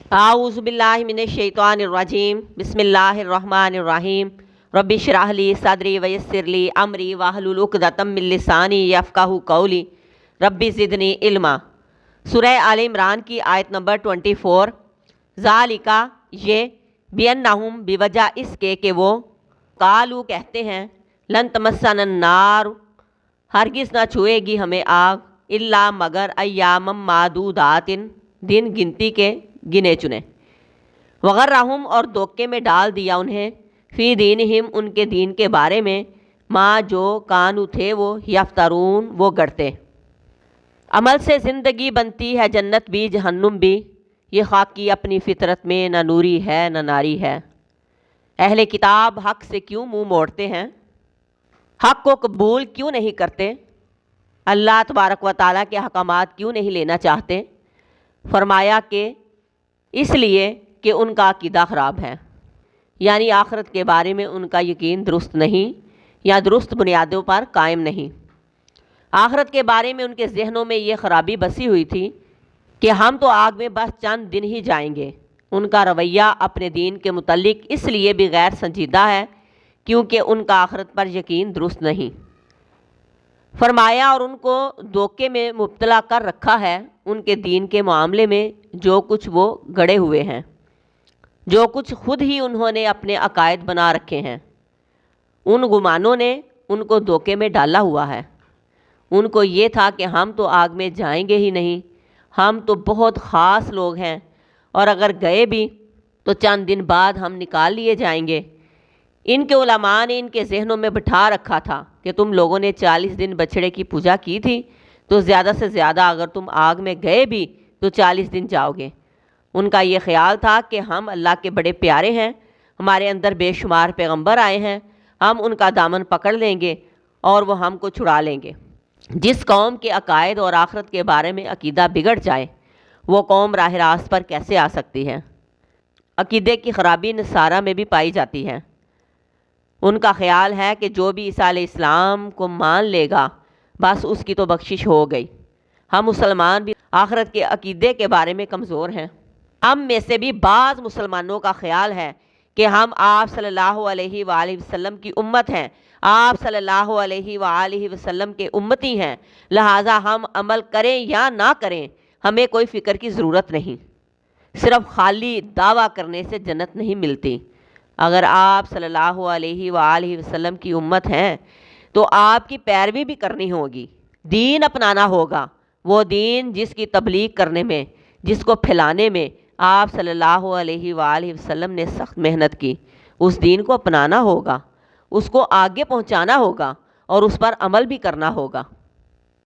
आऊज़ु बिल्लाहि मिनश शैतानिर रजीम बिस्मिल्लाहिर रहमानिर रहीम रब्बि इश्रह ली सदरी वयस्सिर ली अमरी वहलुल उक़दतम मिन लिसानी यफ़क़हू क़ौली रब्बि ज़िदनी इल्मा। सूरह आल इमरान की आयत नंबर 24। ज़ालिका ये बिअन्नहुम बिवजह इसके कि वो कालू कहते हैं लन तमस्सनन नार हरगिज़ ना छुएगी हमें आग इल्ला मगर अय्यामम मादूदातिन दिन गिनती के गिने चुने। वगर्रहुम और धोखे में डाल दिया उन्हें फ़ी दीनहिम उनके दीन के बारे में माँ जो कानू थे वो यफ्तरून वो गढ़ते। अमल से ज़िंदगी बनती है जन्नत भी जहन्नुम भी, ये खाकी अपनी फितरत में न नूरी है न नारी है। अहले किताब हक़ से क्यों मुँह मोड़ते हैं, हक़ को कबूल क्यों नहीं करते, अल्लाह तबारक व तआला के अहकामात क्यों नहीं लेना चाहते। फरमाया कि इसलिए कि उनका अक़ीदा ख़राब है, यानी आखिरत के बारे में उनका यकीन दुरुस्त नहीं या दुरुस्त बुनियादों पर कायम नहीं। आखिरत के बारे में उनके जहनों में ये ख़राबी बसी हुई थी कि हम तो आग में बस चंद दिन ही जाएंगे। उनका रवैया अपने दीन के मुतल्लिक इसलिए भी गैर संजीदा है क्योंकि उनका आखिरत पर यकीन दुरुस्त नहीं। फरमाया और उनको धोखे में मुब्तला कर रखा है उनके दीन के मामले में जो कुछ वो गड़े हुए हैं, जो कुछ खुद ही उन्होंने अपने अकायद बना रखे हैं। उन गुमानों ने उनको धोखे में डाला हुआ है। उनको ये था कि हम तो आग में जाएंगे ही नहीं, हम तो बहुत ख़ास लोग हैं और अगर गए भी तो चंद दिन बाद हम निकाल लिए जाएंगे। इनके उलमा ने इनके जहनों में बिठा रखा था कि तुम लोगों ने 40 दिन बछड़े की पूजा की थी तो ज़्यादा से ज़्यादा अगर तुम आग में गए भी तो 40 दिन जाओगे। उनका ये ख्याल था कि हम अल्लाह के बड़े प्यारे हैं, हमारे अंदर बेशुमार पैगंबर आए हैं, हम उनका दामन पकड़ लेंगे और वो हमको छुड़ा लेंगे। जिस कौम के अकायद और आखिरत के बारे में अकीदा बिगड़ जाए वो कौम राह रास्त पर कैसे आ सकती है। अकीदे की ख़राबी नसारा में भी पाई जाती है। उनका ख्याल है कि जो भी ईसा अलैहिस्सलाम को मान लेगा बस उसकी तो बख्शिश हो गई। हम मुसलमान भी आखिरत के अकीदे के बारे में कमज़ोर हैं। हम में से भी बाज़ मुसलमानों का ख्याल है कि हम आप सल्लल्लाहु अलैहि वसल्लम की उम्मत हैं, आप सल्लल्लाहु अलैहि वसल्लम के उम्मती हैं, लिहाजा हम अमल करें या ना करें हमें कोई फ़िक्र की ज़रूरत नहीं। सिर्फ़ खाली दावा करने से जन्नत नहीं मिलती। अगर आप सल्लल्लाहु अलैहि वसल्लम की उम्मत हैं तो आपकी पैरवी भी करनी होगी, दीन अपनाना होगा। वो दीन जिसकी तबलीग करने में, जिसको फैलाने में आप सल्लल्लाहु अलैहि वसल्लम ने सख्त मेहनत की, उस दीन को अपनाना होगा, उसको आगे पहुंचाना होगा और उस पर अमल भी करना होगा।